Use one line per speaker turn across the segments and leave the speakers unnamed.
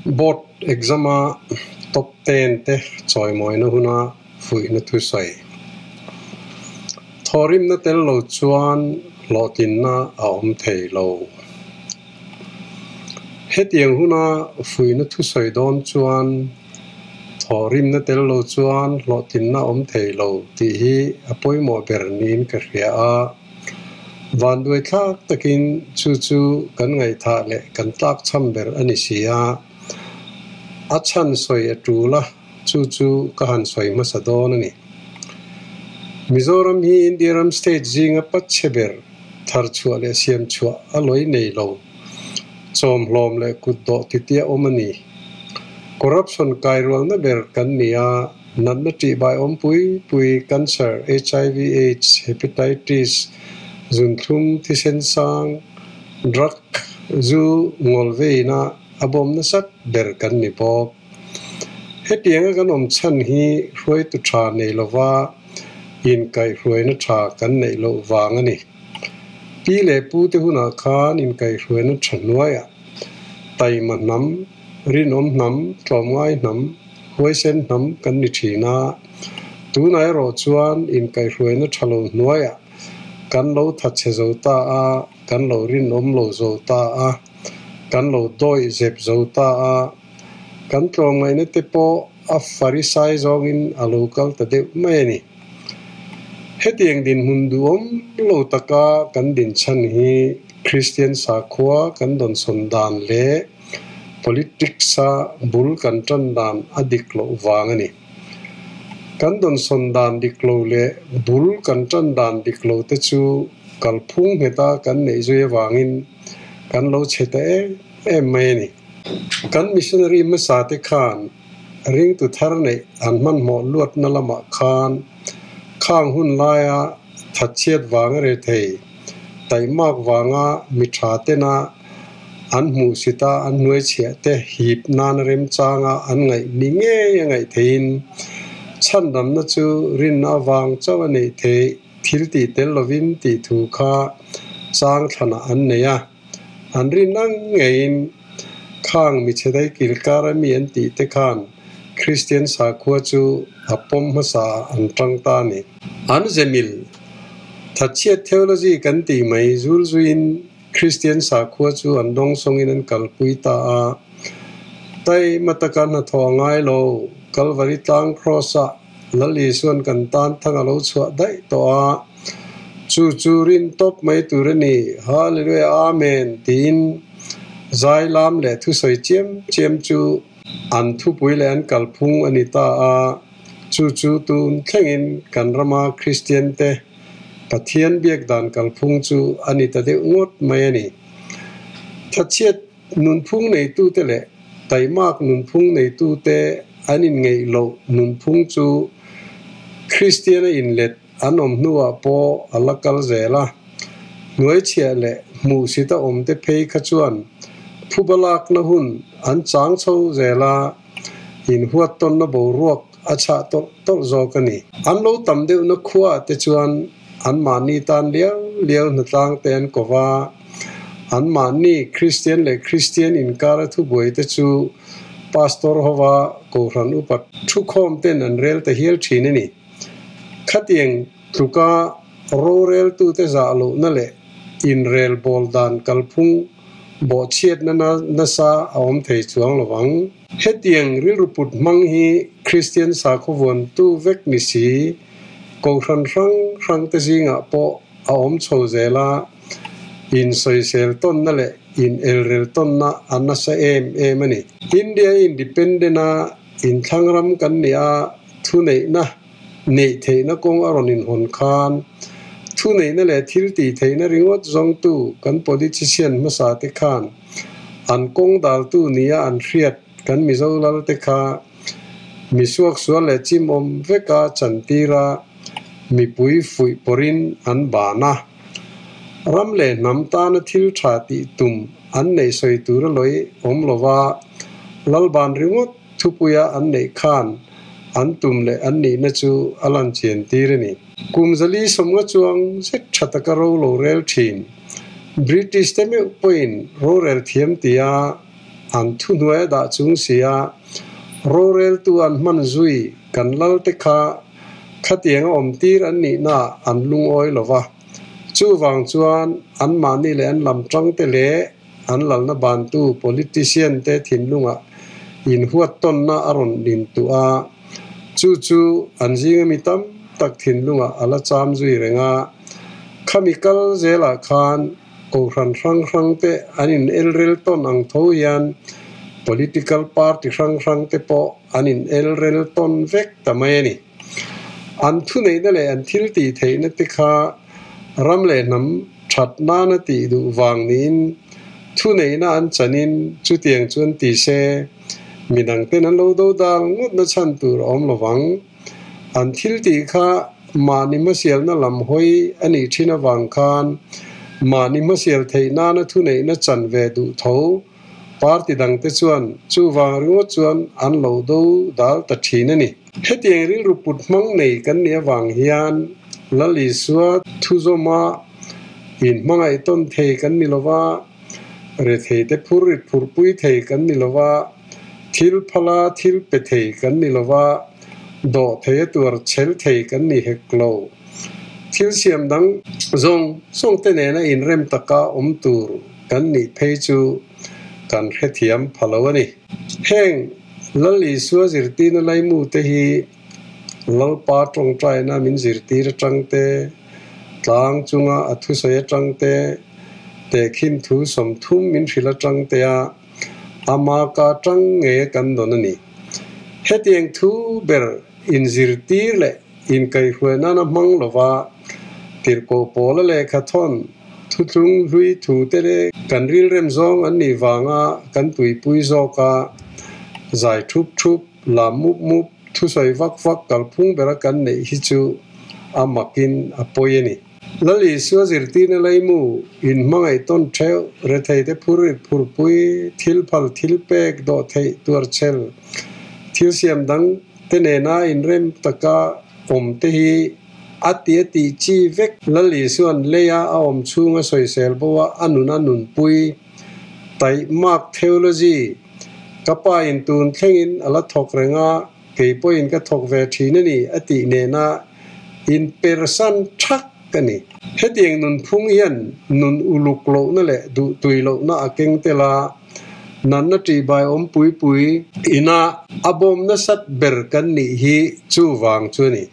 board exam top 10 te choi moi na huna fui na thu sai thorim na tel lo chuan lo tin na aom thei lo hetiang huna fui na thu sai don chuan thorim na tel lo chuan lo tin na om thei lo ti hi apoi mo bernin ka ria a van doi thak takin chu kan ngai tha le kan tak cham ber ani sia achan soi atula chu ka han soi ma sadon ani Mizoram hi Indiaram state jinga patcheber thar chua le siam chua aloi nei lo chom hlom le kuddo titia omani corruption kairol na ber kan nia nan na ti bai om pui cancer HIV AIDS hepatitis zunthum thisen sang drug zu ngolve na abom na sat ber kan ni pok hetianga kan om chan hi hroi tu tha nei lova in kai hroi na tha kan nei lo wangani pi le pu te huna khan in kai hroi na thanwaya tai ma nam rin om nam tlom ngai nam hoi sen nam kan ni thina tu nai ro chuan in kai hroi na thalo nuaya kan lo that che zo ta a kan lo rin om lo zo ta a kan lo doi zep zo ta a kan tlom ngai na te po a farisai zong in a local ta de mai ni hetiang din mundu om lo taka kan din chan hi Christian sa khwa kan don son dan le politics sa bul kan tan dan adik lo wangani kan don son dan diklo le bul kan tan dan diklo te chu kalphung heta kan nei zui wangin kan lo chete e mai ni kan missionary ma sa te khan ring tu thar nei an man mo luat na lama khan khang hun laya thatchet wang re thei taimak wanga mitha te na an mu sita an nuai che te hip nan rem changa an ngai ninge ngai thein chan dam na chu rin na wang chawane the thil ti tel lovin ti thu kha chang thana an neya an rin nang ngein khang mi chedai kil karami an ti te khan Christian sa khwa chu apom ma sa an tang ta ni an zemil thachia theology kan ti mai zul zuin Christian sa khwa chu an dong song in an kalpui ta a tai matakan na thongai lo Calvary tang cross a lali suan kan tan thanga lo chua dai to a chu rin top mai turani hallelujah amen tin zai lam le thu soi chem chu an thu pui le an kalphung anita a chu tun thlengin kan rama Christian te pathian biak dan kalphung chu anita de ngot mai ani thachet nun phung nei tu te le taimak nun phung nei tu te anin ngei lo nun phung chu Christian in let anom nuwa po alakal zela nuai chia le mu sita om te phei khachuan phubalak na hun an chang chho zela in huat ton na bo ruak acha to zo kani an lo tam de na khuwa te chuan an mani tan liao na tang ten kova an mani Christian in kara thu boi te chu pastor hova ko ran upat thu khom ten an rel te hiel thine ni khatieng tuka ro rel tu te za lo na le in rel bol dan kalphung bo chiet na sa aom thei chuang lawang hetiang ril ruput mang hi Christian sa khowon tu vek ni si ko rang te zinga po aom chho zela in soisel ton na le in elrel ton na anasa em ani India independent na in thangram kan nia thu nei na nei thei na kong aron in hon khan thu nei na le thil ti thei na ringot zong tu kan politician ma sa te khan an kong dal tu nia an hriat kan mizolal te kha misuak sual le chim om veka chantira mi pui fui porin an bana ramle namta na thil tha ti tum an nei soi tur loi om lova lalban ringot thupuya an nei khan an tum le an ni na chu alan chen tirani kumzali somga chuang se thataka ro lo rel thin British te me point ro rel thiam tia an thu nuai da chung sia rorel tu an man zui kan lal te kha khatiang om tir an ni na an lung oi lova chu wang chuan an mani le an lam tang te le an lal na ban tu politician te thin lunga in huat ton na aron din tu a chu an jinga mi tam tak thin lunga ala cham zui renga chemical zela khan o rang te anin elrel ton ang thoyan political party rang te po anin elrel ton vek tamai ni an thu nei da le an thil ti theina te kha ramle nam that na na ti du wang nin thu nei na an chanin chu tiang chuan ti se midang te nan lo do dal ngut na chan tur om lowang an thil ti kha mani masial na lam hoi ani thina wang khan mani masial theina na thu nei na chan ve du tho party dang te chuan chu wang ringo chuan an lo do dal ta thina ni hetiang ril ruput mang nei kan nia wang hian lali suwa thu zoma in mangai ton thei kan ni lova re thei te phurit phurpui thei kan ni lova thil phala thil pe thei kan ni lova do thei tur chel thei kan ni heklo thil siam dang zong song te ne na in rem taka om tur kan ni phei chu kan hethiam phalawani heng lali suwa zirti na lai mu te hi lal pa tong trai na min zirti ra tang te tlang chunga athu soya tang te khin thu som thum min thila tang te a ama ka tang nge kan don ni hetiang thu ber in zirti le in kai huana na mang lova tir ko pola le khathon thu tlung lui thu te le kan ril rem zong an ni wanga kan tui pui zo ka zai thup la mup thu soi vak kalphung bera kan nei hi chu amakin apoyeni lali suwa zirti na laimu in mangai ton theu re thei te phurpui thil phal thil pek do thei tur chel thil siam dang te ne na in rem taka om te hi ati chi vek lali suan leya a om chunga soi sel bowa anun pui tai mark theology kapa in tun thlengin ala thok renga keipo in ka thok ve thina ni ati ne na in person thak kani hetiang nun phung hian nun uluk lo na le du tui lo na akeng tela nan na ti bai om pui ina abom na sat ber kan ni hi chu wang chu ni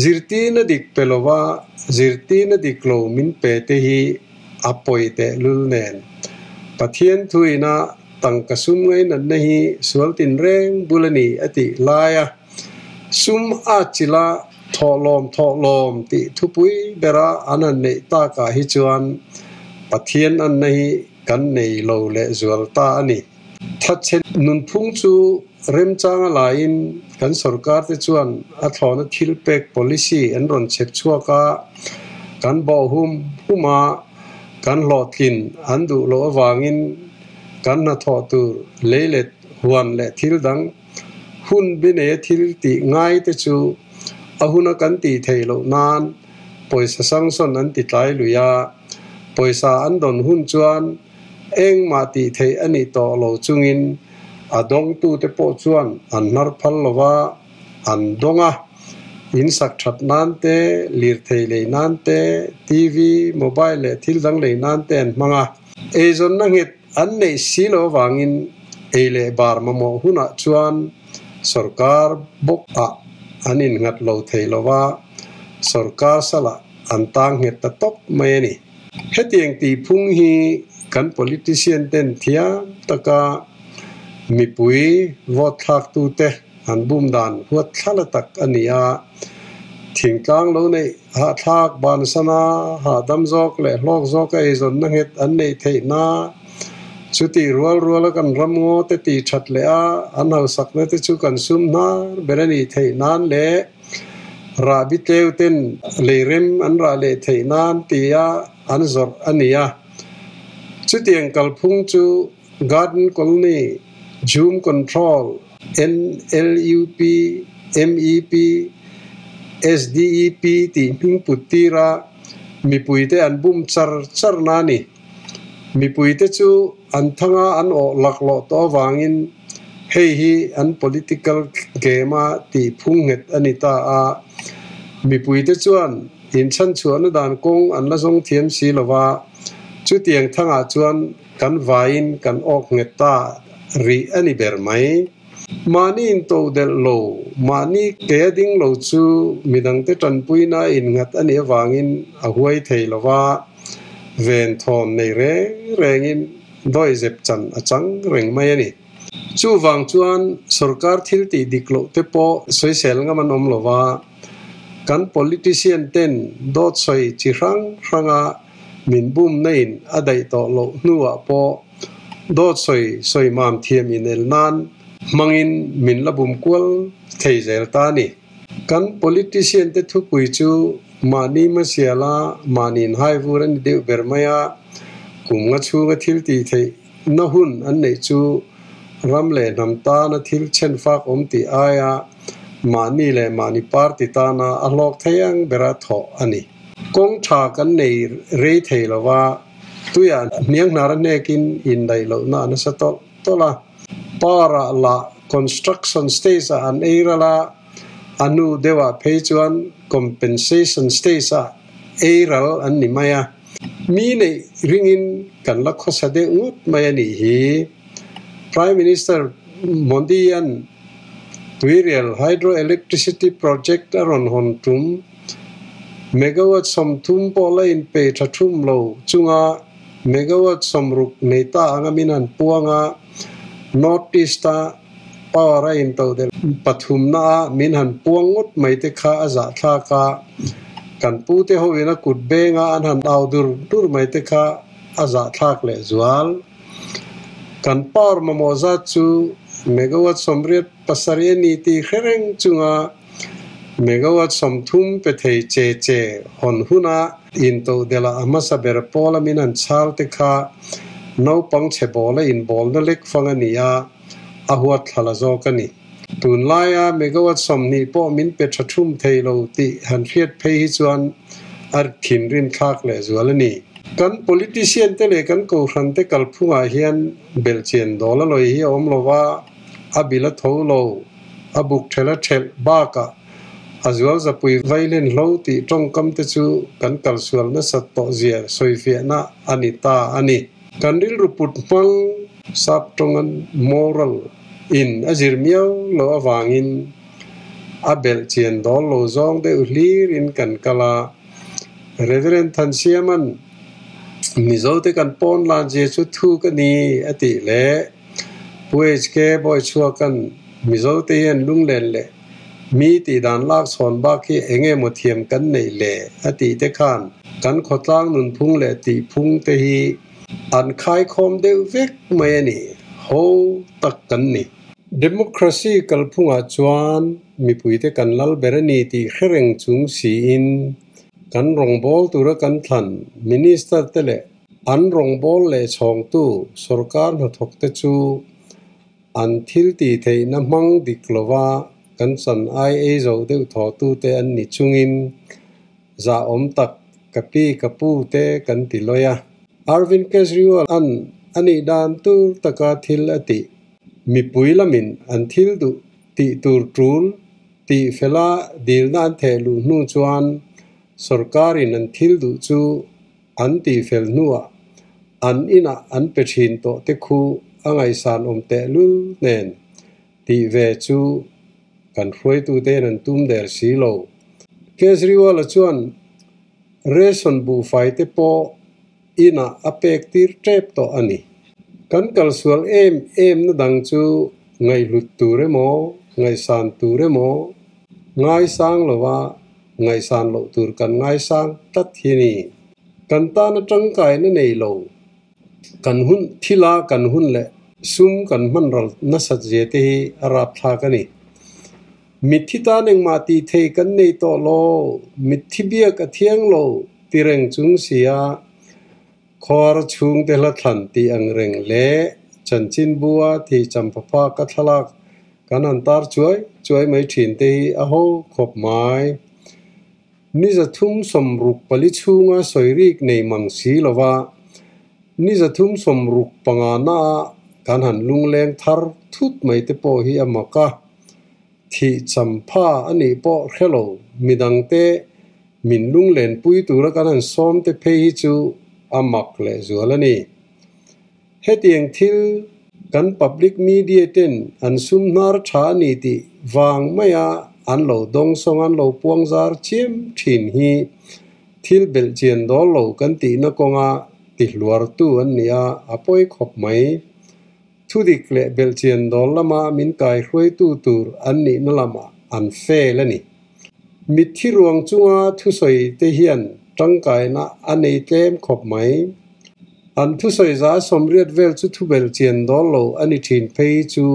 zirti na dik pelova zirti na diklo min pe te hi apoi te lul nen pathian thuina tang kasum ngai nan nahi sualtin reng bulani ati laya sum a chila tholom ti thupui bera anan nei ta ka hi chuan pathian an nahi kan nei lo le zual ta ani thatchen nun phung chu rem changa lain kan sarkar te chuan a thlona thilpek policy an ron chep chuaka kan bo huma kan lotkin an du lo awangin kan na tho tu leilet huan le thil dang hun bine thil ti ngai te chu ahuna kan ti theilo nan poisa sangson an ti tlai luya poisa an don hun chuan eng ma ti thei ani to lo chungin adong tu te po chuan an nar phal lova an donga in sak that nan te lir thei le nan te tv mobile le thil dang le nan te an manga e zon na ngit an nei silo wangin eile bar mamo huna chuan sarkar bok a anin ngat lo thei lova sarkar sala antang het ta top mai ni hetiang ti phung hi kan politician ten thia taka mi pui vote thak tu te an bum dan huat thala tak ania thingtlang lo nei ha thak ban sana ha dam jok le hlok jok ai zon na het an nei thei na chuti rual kan ramngo te ti that le a an hau sak na te chu kan sum na berani thei nan le ra bi teu ten le rem an ra le thei nan tia an zor ania chutiang kalphung chu garden colony zoom control NLUP MEP SDEP ti ming putira mi puite an bum char nani mi puite chu อันทั้งอันออกหลักหล่อตัววางินเฮฮีอัน political เกมาตีพุ่งเหตุอันนี้ตามีปุยเตจวนอินชั้นชวนด่านกงอันละทรงเทียมสีละว่าจุดเตียงทั้งอาจวนกันวายินกันออกเหตุตารีอันนี้เบอร์ไหมมานี่อินโตเดลโลมานี่เกียดิ้งโลจูมีดังเตจันปุยน่าอินงัดอันนี้วางินอาหวยเทลว่าเวนทอนในเรงอินโดยเจ็บจันอาจังเร่งไม่นี่จู่วังจวนสุรการทิลตีดิกโลเตปอสวยเซลงมันอมลว่ากัน politician เต้นโดดสวยจิรังรังมินบุมในอินอดัยต่อโลนัวปอโดดสวยมามเทียมอินเอลนันมังอินมินละบุมกวลเทเจลตานีกัน politician เตทุกุยจูมานีมาเสียละมานินไฮฟูรันเดวเบอร์มายากุมงัดชูงัดทิลตีเทนหุ่นอันไหนจูรำเล่นำตาณทิลเชนฟักตีอายามานี่เลยมานี่ปาร์ติตานาอลอกเทียงเบราทออันนี้กงชากันในเรทเทลว่าตุยานเนียงนารเนกินอินไดโลนานะสตอตละปาระละ construction stage อันเอระละอนุเดวะเพจวัน compensation stage เอระอันนี้มายามีในริงินกันละข้อแสดงอุดมายานี่ฮี Prime Minister Mondian Twiriel hydroelectricity project aron hontum megawatt somtum pola in pe thathum lo chunga megawatt somruk neita angaminan puanga northeast power in to del pathumna minhan puangot maite kha aza tha ka kan pute hoina kutbenga anhan dur maite kha aza thak le zual kan power mamoza chu megawatt somriat pasariani ti khereng chunga megawatt somthum pe thei che hon huna in to dela amasa ber pola minan chal te kha no pang che bola in bol na lek fangania ahuat thala zo kani tun laya megawatt somni po min pe thathum thei lo ti han riat phei hi chuan ar thin rin khak le zualani kan politician te le kan ko hran te kalphunga hian belchen dola loi hi om lowa abila tholo abuk thela thel baka azwal zapui violent lo ti tongkam te chu kan kalsual na satto zia soifia na anita ani kanril ruput pang sap tongan moral in azirmiao lo awangin abel chen dol lo zong de ulir in kan kala reverend thansiaman mizote kan pon la je chu thu kani ati le puech ke boy chua kan mizote yen lunglen leมีตีดานลากสอนบ้าขี้เองหมดเทียมกันในแหล่อติเตขานกันขดล่างนุนพุ่งแหล่ติพุ่งเตหีอันคายคอมเดวเวกไม่นี่โหตักกันนี่ดิโมคราซีกัลพุ่งอาจวนมีปุยเตกันลัลเบรนีตีเขรงจุงสีอินกันรองบอลตุระกันทันมินิสเตอร์เตเลอันรองบอลเล่ชองตู้สรการหัดกเตจูอันทิลตีเทน้ำมังดิกลวากันสันไอเอโจเดวทอตูเตอันนิจุงินจาอมตักกะปีกะปูเตกันติลอยอาร์วินเคสริวอันนี้ดานตูตะกาทิลอติมีปุยละมินอันทิลดุติตูร์ทรูลติเฟลาดิลนันเทลูนูจวนสรการินันทิลดุจูอันติเฟลนัวอันอินะอันเปชินโตเตคูอังไอสานอมเตลุเนนติเวจูกันรวยตูเตนันตุ้มเดอร์สีโลเคสริวาลชวนเรสันบูไฟเตปออินะอเปกตีร์เทปโตอันนี้กันกัลสวลเอ็มนดังจูไงลุตตูเรโมไงซานตูเรโมไงสังโลวาไงซานโลตูร์กันไงสังตัดที่นี่กันตานจังไกนั่นเอโลกันหุ่นทิลากันหุ่นเละซุมกันมันรัลนัสเจติฮีอาราบทากันนี่มิถิตานึงมาตีเทกันในโตโลมิถิเบียกเทียงโลตีเร่งจุงเสียคอร์ชุงเตละทันตีอังเร่งเละจันจินบัวที่จำพพากัทลักกันอันตารช่วยไม่ถินตีอาโหขบไม้นี่จะทุ่มสมรุปปลิชุงสอยริกในมังสีละว่า นี่จะทุ่มสมรุกปังอาณาการหันลุงแรงทาร์ทุดไม่เตปอฮีอมากะที่จำผ้าอันนี้ปอเขลมีดังเตมินลุงเล่นปุยตัวละกันหันซ้อมเตเพฮิจูอามักเลยจัวละนี่เฮตียงทิลกันพับลิกมีเดียเต็นอันซุมนาร์ชานีติวางไม่อันโลดงสงอันโลปวงซาร์เชียมทินฮีทิลเบลเจียนดอลโลกันตีนักงาติลวร์ตัวอันนี้อปอยขบไหมทุดิกเลเบลเจียนดอลละมามินกายรวยตูตูร์อันนี้นั่นละมาอันเฟลนี่มิดที่รวงจุงทุสอยเทียนจังกายนะอันนี้เต็มขบไหมอันทุสอยจ้าสมเรียดเวลจุทุเบลเจียนดอลโลอันนี้ทินเพยจู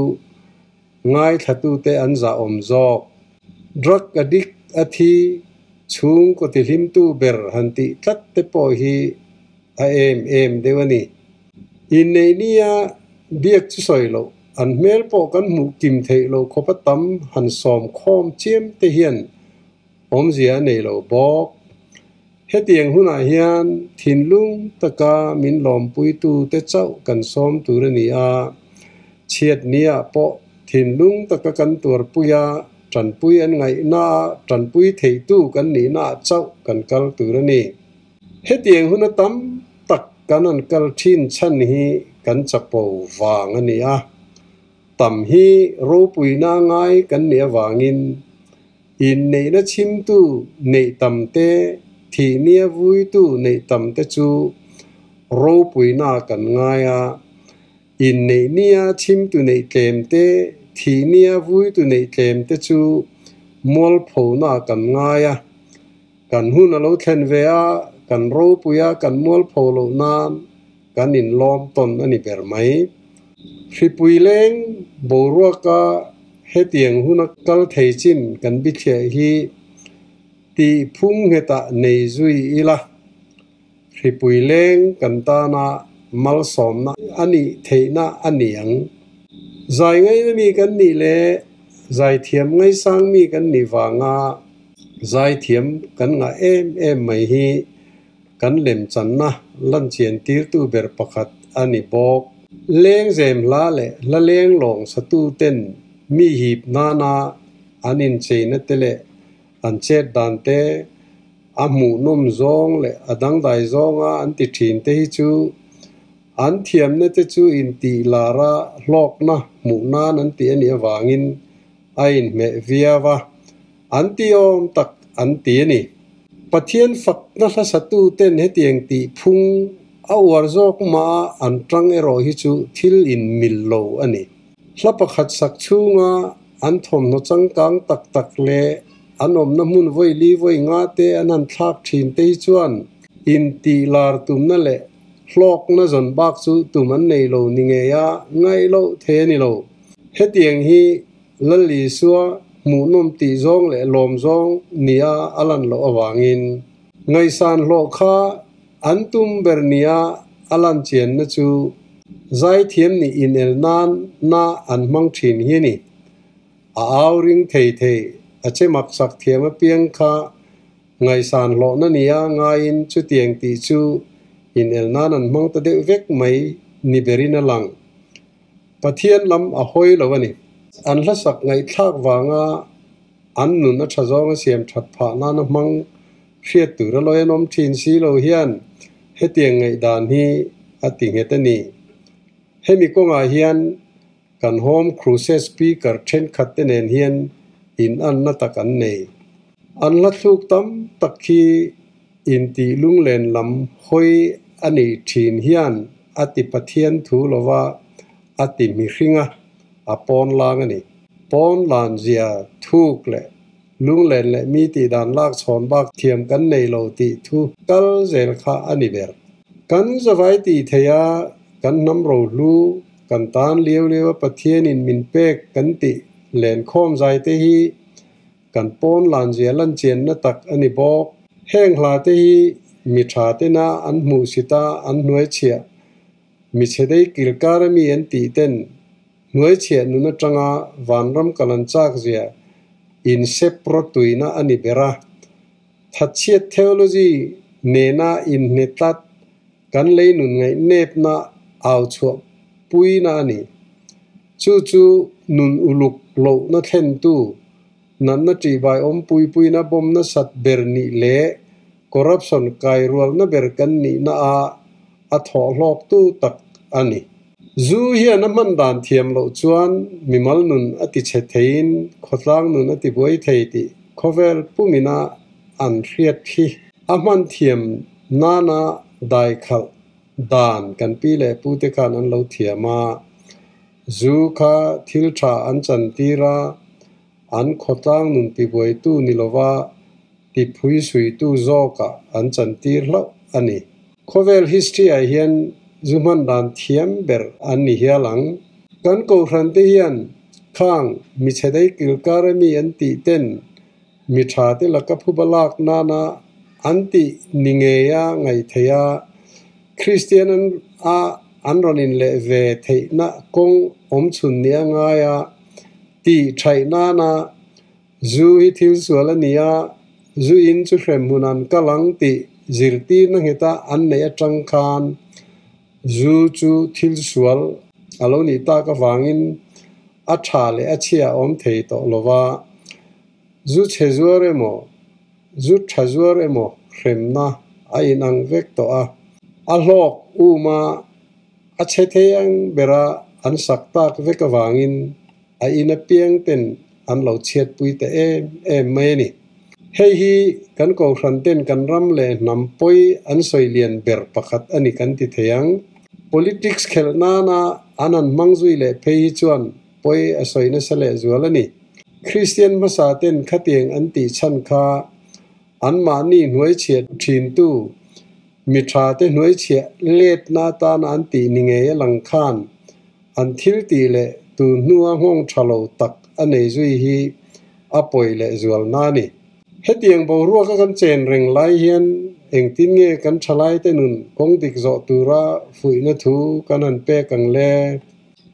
ง่ายทัตุเตอันจ่าอมจอกดรักอดิกอธิชุงก็ติลิมตูเบอร์ฮันติทัดเตปอฮีเอ็มเดวนีอินเนนียเบียกจุสอยโลอันเมลปอกันหมูกิมเทโลขบตัมหันสอมคอมเจียมเทียนอมเสียในโลบอกเฮตียงหุนาเฮียนทินลุงตะกามินลอมปุยตูเตเจ้ากันซ้อมตุรนีอาเชียดเนียปอทินลุงตะกะกันตัวปุยาจันปุยอันไงนาจันปุยเทตู้กันนีนาเจ้ากันกัลตุรนีเฮตียงหุนาตัมตักกันอันกัลทินชันฮีกันจับปอวางอันนี้ตัมฮีรูปุยนาไงกันเนียวางินอินในนัชิมตูในตัมเตทีเนียวุยตูในตัมเตจูรูปุยนากันไงอินในเนียชิมตูในเกมเตทีเนียวุยตูในเกมเตจูมอลโพนากันไงกันหุนเราเทนเวียกันรูปุยกันมอลโพโลนานกันอินล้อมตนอันนี้เป็นไหมฟิปุยเลงโบรัวกาเฮตียงหุนักกัลเทจินกันบิเชฮีตีพุ่งเฮตาในจุยอีละฟิปุยเลงกันตานามัลสอมนะอันนี้เทนะอันนี้ยังใจไงมีกันนี่เลยใจเทียมไงสร้างมีกันนี่วางใจเทียมกันงาเอ็มไม่ฮีกันเล่มจันนะลันเจียนตีร์ตูเบอร์ประคัดอันนี้บอกเลี้ยงเจมลาเล่ละเลี้ยงหลงสตูเต้นมีหีบนาอันนินเจนเตเลอันเช็ดดันเตอาหมูนุ่มจงเล่อดังได้จงอันติถินเตฮิจูอันเทียมเนตจูอินตีลาระลอกนะหมูนานันตีอันนี้วางินไอน์เมวิาวะอันตีอมตักอันตีนี่ปะเทียนฝักนัทสตูเต้นให้เตียงตีพุงเอาวารจอกมาอันตรังเอโรฮิจูทิลอินมิลโลอันนี้ลับประคัดสักชูงาอันทมนจังกังตักเลอันอมน้ำมุนไว้ลีไว้งาเตอันนั้นทักทินเตจวนอินตีลาร์ตุมนั่นแหละลอกนั่นจนบักจูตุมันในโลนิเงียไงโลเทนิโลเฮตียงฮีลลีซัวหมูนมตีจงเละลมจงเนียอลันโลอวางินไงสานโลคาอันตุมเบอร์เนียอลันเจียนนจูใจเทียมนี่อินเอลนานนาอันมังทินฮีนี่อาริงเทอาเจมักสักเทียมเปียงคาไงสานโลนั่นเนียไงอินจุเตียงตีจูอินเอลนานอันมังตะเดเวกไม่นิเบรินาลังปะเทียนลำอหอยละวันนี้อันละสักไงทักวางอันนุนชะจงเสียมถัดผ่านนั้นมังเชียตุระลอยนมทินสีโลเฮียนเฮตียงไงดานฮีอติงเฮตนีเฮมีกงอาเฮียนกันโฮมครูเซสปีกร์เชนขัดเตนเฮียนอินอันนัตกันเนอันละทุกตั้มตักขีอินตีลุงเลนลำหอยอันนี้ทินเฮียนอติปะเทียนทูลว่าอติมิริงะปอนลางนี่ปอนลานเจียทุกเลยลุงเล่นและมีตีดานลากสอนบักเทียมกันในโลติทุกัลเซลคาอันิเบร์กันจะไว้ตีเทียกันน้ำโรลูกันตานเลี้ยวปะเทียนินมินเปกกันติเล่นข้อมใจเตฮีกันปอนลานเจียลันเจียนนตักอันิบอกแห้งลาเตฮีมิชาเตนาอันมูสิตาอันหน่วยเชียมิเชได้กิลการมีอันตีเต้นหน่วยเชียนุนจังอาวันรำกัลันจากเจียอินเซปรตุยนาอันนี้เบระทัดเชียเทโอโลจีเนนาอินเนตัด กันเลยหนุนไงเนบนะเอาชัวปุยนะนี่จู่หนุนอุลุกโลนะเข็นตู้นั่นนะจีบายปุยนะบอมนะสัตเบอร์นีเละคอร์รัปชันไกรัวนะเบอร์กันนี่นะอาถอลอกตู้ตักอันนี้จูเฮียน้ำมันด่านเทียมโลจวนมิมัลนุนอติเชตเทียนขดล่างนุนอติบวยเทียติคอเวลผู้มินาอันเรียดที่อามันเทียมนาได้ขัดด่านกันปีเล่ผู้เตกันอันโลเทียมาจูคาทิลชาอันจันตีราอันขดล่างนุนปีบวยตู้นิลวาติพุยสุยตู้โจกะอันจันตีร์ละอันนี้คอเวลฮิสตรีไอเฮียนจุมันดานเทียมเบอร์อันนี้เฮียหลังกันกูรันเทียนข้างมิเชได้กิลการมีอันติเต้นมิชาติลักผู้บลักนาอันตินิเงียไงเทียคริสเตียนอันรอนินเลเวเทนะกงชุนเนียงายตีไชนาจูฮิทิลสวลเนียจูอินจุเฟมุนันกลังติจิรตีนังเหตาอันเนียจังคานจูทิลสวลอารมณ์นี้ตากฟังอินอัชาเลอัชยาเทยตโลวาจูเชจวเรโมจูชจวเรโมเขมนะไอนังเวกตัวอัลโลกอูมาอัชเทยังเบราอันสักตากเวกฟังอินไอนับเพียงเต็นอันเหล่าเชียดปุยเตไม่นี่เฮ้ยกันก็ขันเต้นกันรำเล่นำปอยอันสวยเลียนเบรปักอันนี้กันติเทียง politics เขลนาอันนั้นมังจุยเล่เพย์จวนปอยอสวยนั่นเสลจวลนี่คริสเตียนภาษาเต้นขัดเตียงอันติชันคาอันมานี่หน่วยเฉียดชินตู้มิตราเต้หน่วยเฉียเล็ดนาตานอันตินิเงยหลังคานอันทิลตีเล่ตูนัวห้องชะโลตักอันนี้จุยฮีอปอยเล่จวลนานี่เฮตียงบรัวกันเจนเร่งไล่เฮียนเองทิ้งเงกันชลายเตนุนคงดิกโจตุระฟุยนัทูกันอันเปกังเล่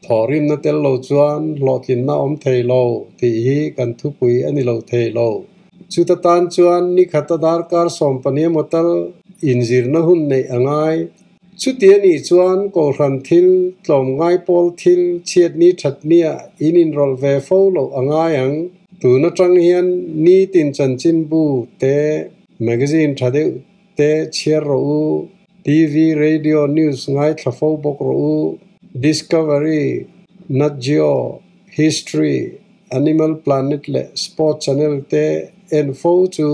ถอริมนัเตลโลจวนหลอกินน้าเทโลที่ฮีกันทุปุยอันนี้โลเทโลจุดตันจวนนิขัตดาร์การสมปนียมตัลอินจิรนหุ่นในอ่างไอชุดเดียนี่จวนโกรันทิลตอมไงปอลทิลเชียดนี้ชัดเนียอินโรลเวฟโลอ่างไอยังตูนจังเฮียนนี่ตินจันจินบูเตแมกซีนทัดเตเชียร์รูทีวีเรดิโอนิวส์ไงทราฟบกรู Discovery Nat Geo History Animal Planet และ Sport Channel เต Info to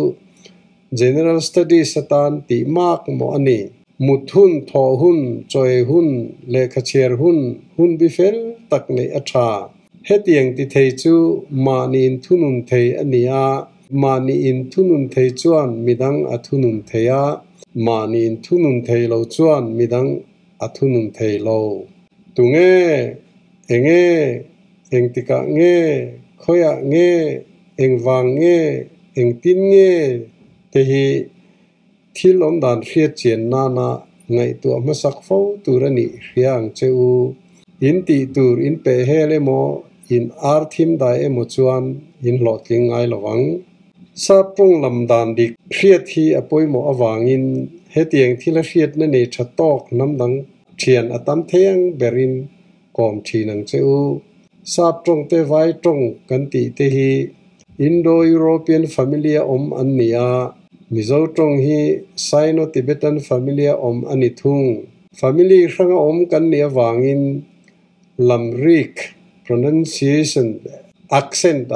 General Studies สถานติมากหมออันนี้มุดหุ่นทอหุ่นจอยหุ่นเลขเชียร์หุ่นบิเฟลตักในอัชาเฮตียงติเทจูมานีอินทุนุนเทอันนี้มานีอินทุนุนเทจวนมิดังอัทุนุนเทียมานีอินทุนุนเทโลจวนมิดังอัทุนุนเทโลตุเงเองติกะเงขอยะเงเองวางเงเองตินเงเทฮีที่ลมดานเรียเจียนนาไงตัวมาสักฟูตูรนี่เรียงเจ้าอินตีตูอินเปเฮเลโมอินอาร์ทิมได้เอโมจวนอินหลอดลิงไงระวังซาปงลำดานดิเรียที่อปอยโมอวางอินเฮตียงที่ละเรียดนั่นเองชัดตอกน้ำดังเทียนอตัมเทียงเบรินกอมทีนังเจ้าซาปงเตไว้ตรงกันติเตฮีอินโดยุโรเปียนฟามิเลียอันเนียมิโซตรงฮีไซโนติเบตันฟามิเลียอันนิทุงฟามิลีครั้งกันเนียวางอินลัมริก pronunciation accent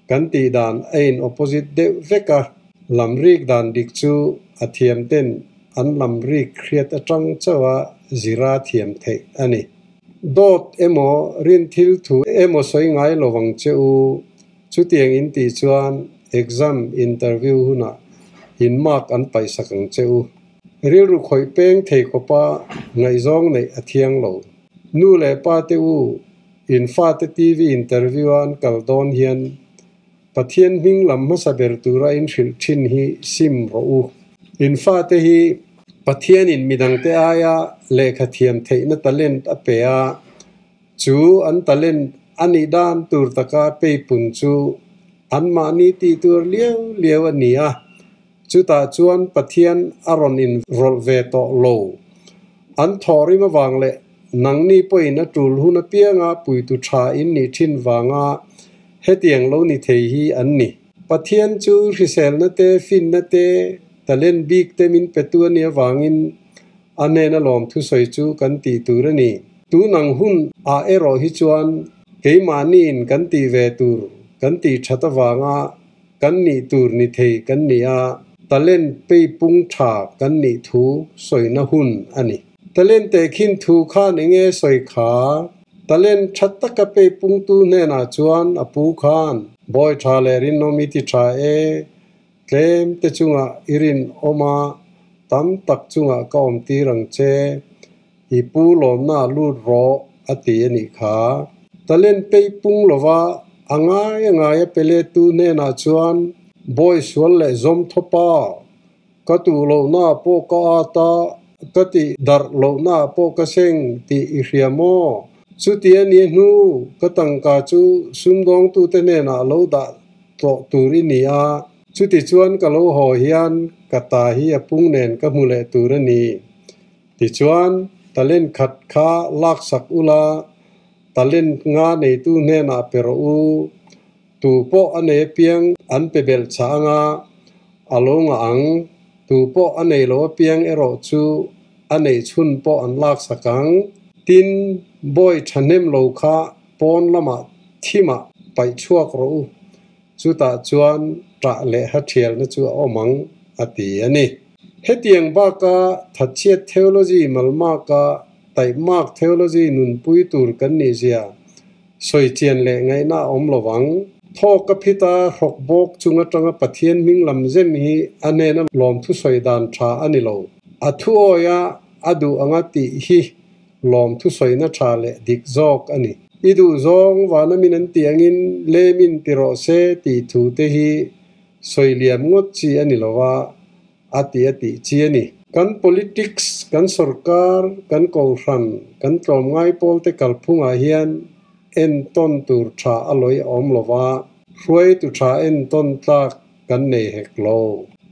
กันตีดานเอ็น opposite เดเวกะลัมริกดานดิกจูอาเทียมเต้นอันลัมริกเครียดจังเจ้าจิราเทียมเทอันนี้ดอทเอโมรินทิลทูเอโมสวยงายระวังเจ้าชุดเตียงอินตีจวน exam interview หุ่นอินมากอันไปสักงเจ้าเรียรู้คอยเป้งเทกป้าไงจงในอาเทียงเรานู่นแหละป้าเต้าอินฟาเตทีวีอินเตอร์วิวอันกัลดอนเฮียนปะเทียนหิงลำมาสเบร์ตูราอินชิลชินฮีซิมรูอินฟาเตฮีปะเทียนอินมิดังเตอายาเลขเทียมเทนตะเลนอเปียจูอันตะเลนอันนี้ด้านตูร์ตะกาเปย์ปุ่นจูอันมานีตีตัวเลี้ยวอันนี้จูตาจวนปะเทียนอารอนอินโรลเวโตโล อันทอริมาวางเละนังนี่ป่วยนัดรูลหุนเปียงาปุยตุชาอินนี่ทินวางาเฮตียงโลนิเทฮีอันนี้ปะเทียนจูริเซลนเตฟินนเตตะเล่นบิกเตมินเปตัวเนียวางอินอันเนนลอมทุสอยจูกันตีตูรนีตูนังหุนอาเอโรฮิจวนเกยมานีนกันตีเวตูรกันตีชัตวางากันนี่ตูรนิเทกันนี่อาตะเล่นไปปุงฉากันนี่ทูสอยนะหุนอันนี้ตะเล่นเตขินทูข้านิเงสอยขาตะเล่นชัตตะกะไปปุงตูเนนาจวนอปูขานบอยชาเลรินโนมิติชาเอเคลมเตจุงะอิรินโอมาตัมตักจุงะกอมตีรังเจอีปูหลอมนาลูดรออติยนิขาตะเล่นไปปุงลวาอ่างายเปเลตูเนนาจวนบอยสวลเลซอมทปากะตูโลนาโปกอาตากะติดาร์โลนาโปกะเซงติอิเรียโมสุติยนีนูกะตังกาจูซุมดองตูเตเนนาโลดาโตตูรินีอาสุติจวนกะโลโหฮิยันกะตาฮิยปุงเนนกะมุเลตูรนีติจวนตะเล่นขัดขาลากสักอุลาตะเล่นงาในตูเนนาเปรอูตูโปอเนเปียงอันเปเบลชางาอโลงอังตูโปอเนโลเปียงเอโรจูอเนชุนโปอันลากสักังตินบอยชนเนมโลคาปอนละมาทิมาไปชั่วครูจุตาจวนตระเลหัดเทียลนจูอมังอติอันนี้เฮตียงบากาทัดเชียเทโอโลจีมัลมากาไตมากเทโอโลจีนุนปุยตูร์กันนี่เสียสวยเจียนเลไงน่าอมระวังทอกพิตาหกบกจุงจังปะเทียนมิงลำเจนฮีอันเนนลอมทุสวยดานชาอันนี้โลอัทุโอยาอดูอังติฮีลอมทุสวยนัชาเลดิกจอกอันนี้อีดูจงวานามินันตียงินเลมินติโรเซติทูเตฮีสวยเลียมงดจีอันนี้โลว่าอติจีอันนี้กัน politics กันสรการกันกอลรันกันตรมไง political พุ่งอาเฮียนเอ็นต้นตูร์ชาอลอยอมลวาช่วยตุชาเอ็นต้นตากกันเนเฮกโล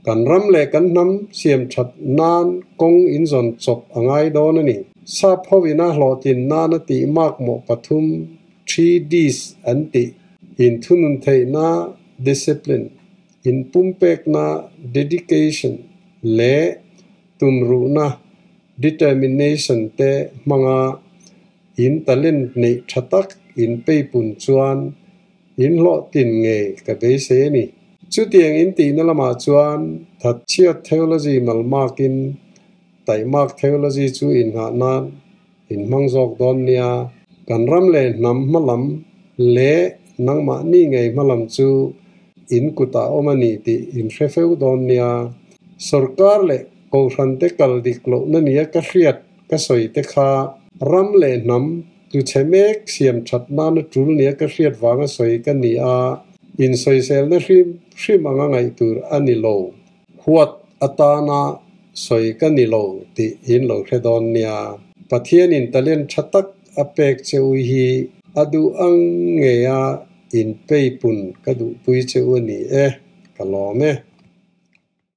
กันรำเลกันน้ำเสียมชัดนานกงอินซอนจบอ่างไอโดนนี่ซาพวินาหลอตินนานติมากหมปทุม 3Ds อันติอินทุนุนเทนา discipline อินปุ่มเปกนา dedication เลตุนรูนา determination เตมังอาอินตะเล่นในชัตักอินไปปุ่นจวนอินโลตินเงกับเบเซนี่จุดเตียงอินตีนละมาจวนทัดเชียเทโอโลจีมัลมากินไตมากเทโอโลจีจูอินหานานอินมังจอกดอนเนียกันรำเลนำมะลำเละนังมานี่ไงมะลำจูอินกุตาอมานีติอินเฟเฟวดอนเนียสรการเละกองทันเตกัลดิกโลนันเนียกระเรียดกระสอยเตคารำเลนำตุเชเมกเสียมชัดนานจุลเนียกระเรียดวางสอยกันนี่อาอินสอยเซลนริมอ่างไงตูร์อันนี้โลหัวอัตานาสอยกันนี่โลติอินโลเรดอนเนียปะเทียนินตะเล่นชัตักอเปกเจอุฮีอดูอังเงียอินเปย์ปุ่นกระดูปุยเจอุนี่กะลอเม